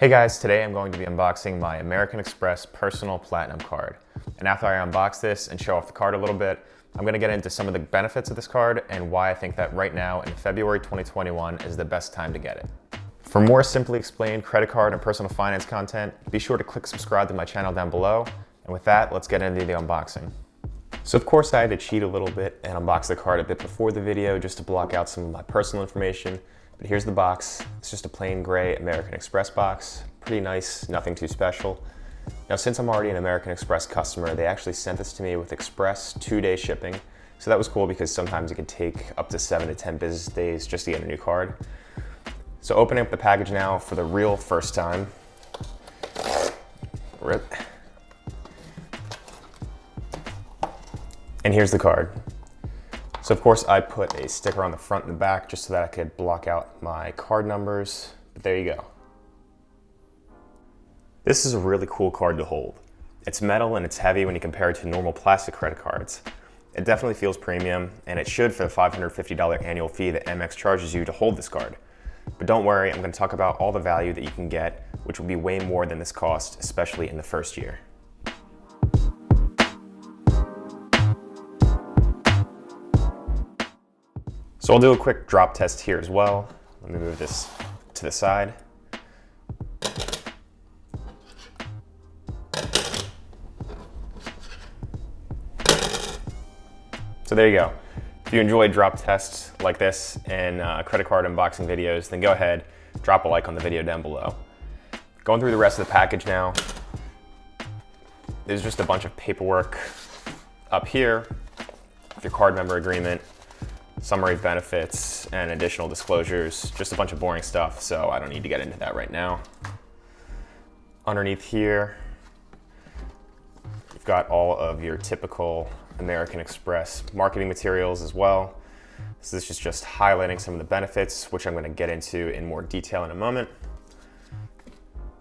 Hey guys, today I'm going to be unboxing my American Express Personal Platinum card. And after I unbox this and show off the card a little bit, I'm going to get into some of the benefits of this card and why I think that right now in February 2021 is the best time to get it. For more simply explained credit card and personal finance content, be sure to click subscribe to my channel down below. And with that, let's get into the unboxing. So of course I had to cheat a little bit and unbox the card a bit before the video just to block out some of my personal information. But here's the box. It's just a plain gray American Express box. Pretty nice, nothing too special. Now, since I'm already an American Express customer, they actually sent this to me with express 2-day shipping. So that was cool because sometimes it can take up to 7 to 10 business days just to get a new card. So opening up the package now for the real first time. Rip. And here's the card. So of course I put a sticker on the front and the back just so that I could block out my card numbers, but there you go. This is a really cool card to hold. It's metal and it's heavy when you compare it to normal plastic credit cards. It definitely feels premium, and it should for the $550 annual fee that Amex charges you to hold this card. But don't worry, I'm going to talk about all the value that you can get, which will be way more than this cost, especially in the first year. So I'll do a quick drop test here as well. Let me move this to the side. So there you go. If you enjoy drop tests like this and credit card unboxing videos, then go ahead, drop a like on the video down below. Going through the rest of the package now, there's just a bunch of paperwork up here with your card member agreement, summary benefits, and additional disclosures. Just a bunch of boring stuff, so I don't need to get into that right now. Underneath here, you've got all of your typical American Express marketing materials as well. So this is just highlighting some of the benefits, which I'm going to get into in more detail in a moment.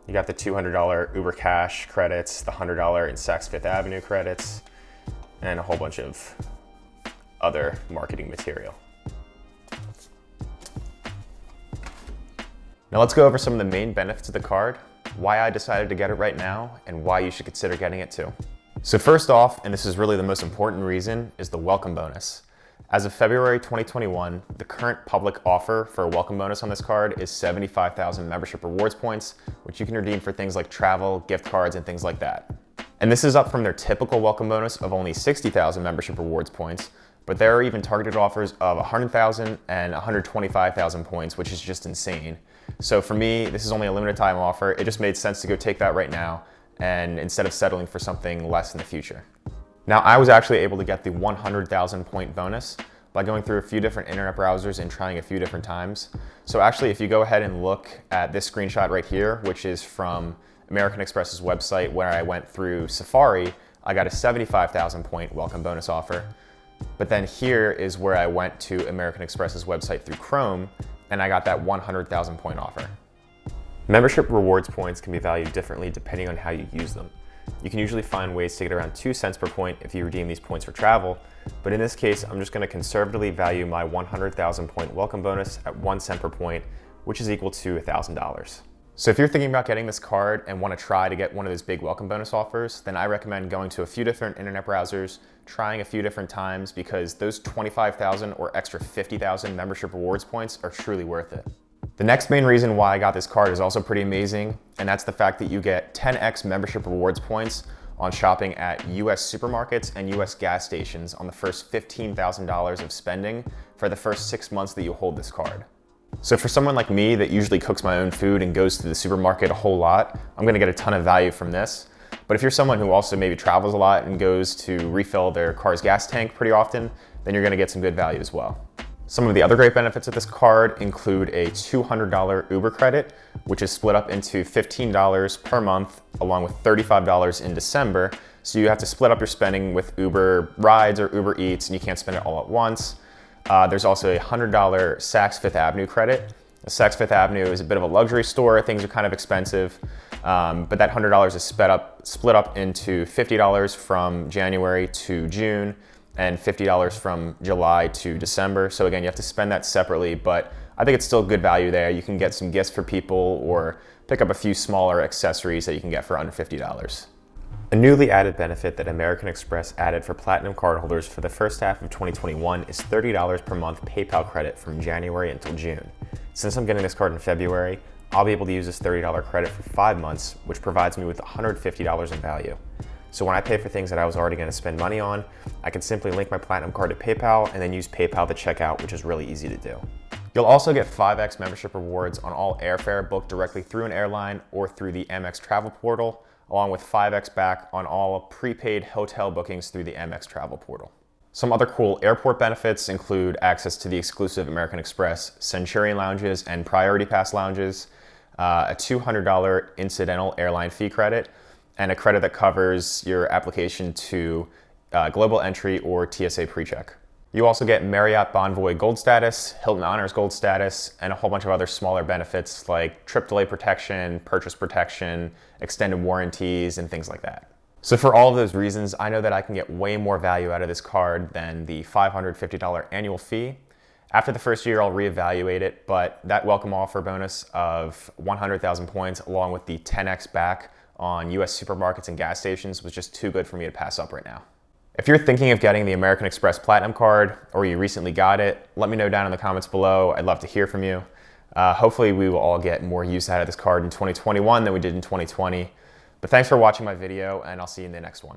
You got the $200 Uber Cash credits, the $100 in Saks Fifth Avenue credits, and a whole bunch of other marketing material. Now let's go over some of the main benefits of the card, why I decided to get it right now, and why you should consider getting it too. So first off, and this is really the most important reason, is the welcome bonus. As of February 2021, the current public offer for a welcome bonus on this card is 75,000 membership rewards points, which you can redeem for things like travel, gift cards, and things like that. And this is up from their typical welcome bonus of only 60,000 membership rewards points, but there are even targeted offers of 100,000 and 125,000 points, which is just insane. So for me, this is only a limited time offer. It just made sense to go take that right now, and instead of settling for something less in the future. Now, I was actually able to get the 100,000 point bonus by going through a few different internet browsers and trying a few different times. So actually, if you go ahead and look at this screenshot right here, which is from American Express's website where I went through Safari, I got a 75,000 point welcome bonus offer. But then here is where I went to American Express's website through Chrome, and I got that 100,000 point offer. Membership rewards points can be valued differently depending on how you use them. You can usually find ways to get around 2 cents per point if you redeem these points for travel, but in this case, I'm just going to conservatively value my 100,000 point welcome bonus at 1 cent per point, which is equal to $1,000. So if you're thinking about getting this card and want to try to get one of those big welcome bonus offers, then I recommend going to a few different internet browsers, trying a few different times, because those 25,000 or extra 50,000 membership rewards points are truly worth it. The next main reason why I got this card is also pretty amazing, and that's the fact that you get 10x membership rewards points on shopping at US supermarkets and US gas stations on the first $15,000 of spending for the first 6 months that you hold this card. So for someone like me that usually cooks my own food and goes to the supermarket a whole lot, I'm gonna get a ton of value from this. But if you're someone who also maybe travels a lot and goes to refill their car's gas tank pretty often, then you're gonna get some good value as well. Some of the other great benefits of this card include a $200 Uber credit, which is split up into $15 per month, along with $35 in December. So you have to split up your spending with Uber rides or Uber Eats, and you can't spend it all at once. There's also a $100 Saks Fifth Avenue credit. Saks Fifth Avenue is a bit of a luxury store. Things are kind of expensive, but that $100 is split up into $50 from January to June, and $50 from July to December. So again, you have to spend that separately, but I think it's still good value there. You can get some gifts for people or pick up a few smaller accessories that you can get for under $50. A newly added benefit that American Express added for Platinum cardholders for the first half of 2021 is $30 per month PayPal credit from January until June. Since I'm getting this card in February, I'll be able to use this $30 credit for 5 months, which provides me with $150 in value. So when I pay for things that I was already going to spend money on, I can simply link my Platinum card to PayPal and then use PayPal to check out, which is really easy to do. You'll also get 5x membership rewards on all airfare booked directly through an airline or through the Amex travel portal, along with 5x back on all prepaid hotel bookings through the Amex travel portal. Some other cool airport benefits include access to the exclusive American Express Centurion lounges and Priority Pass lounges, a $200 incidental airline fee credit, and a credit that covers your application to Global Entry or TSA PreCheck. You also get Marriott Bonvoy Gold status, Hilton Honors Gold status, and a whole bunch of other smaller benefits like trip delay protection, purchase protection, extended warranties, and things like that. So for all of those reasons, I know that I can get way more value out of this card than the $550 annual fee. After the first year, I'll reevaluate it, but that welcome offer bonus of 100,000 points along with the 10x back on US supermarkets and gas stations was just too good for me to pass up right now. If you're thinking of getting the American Express Platinum card or you recently got it, let me know down in the comments below. I'd love to hear from you. Hopefully we will all get more use out of this card in 2021 than we did in 2020. But thanks for watching my video, and I'll see you in the next one.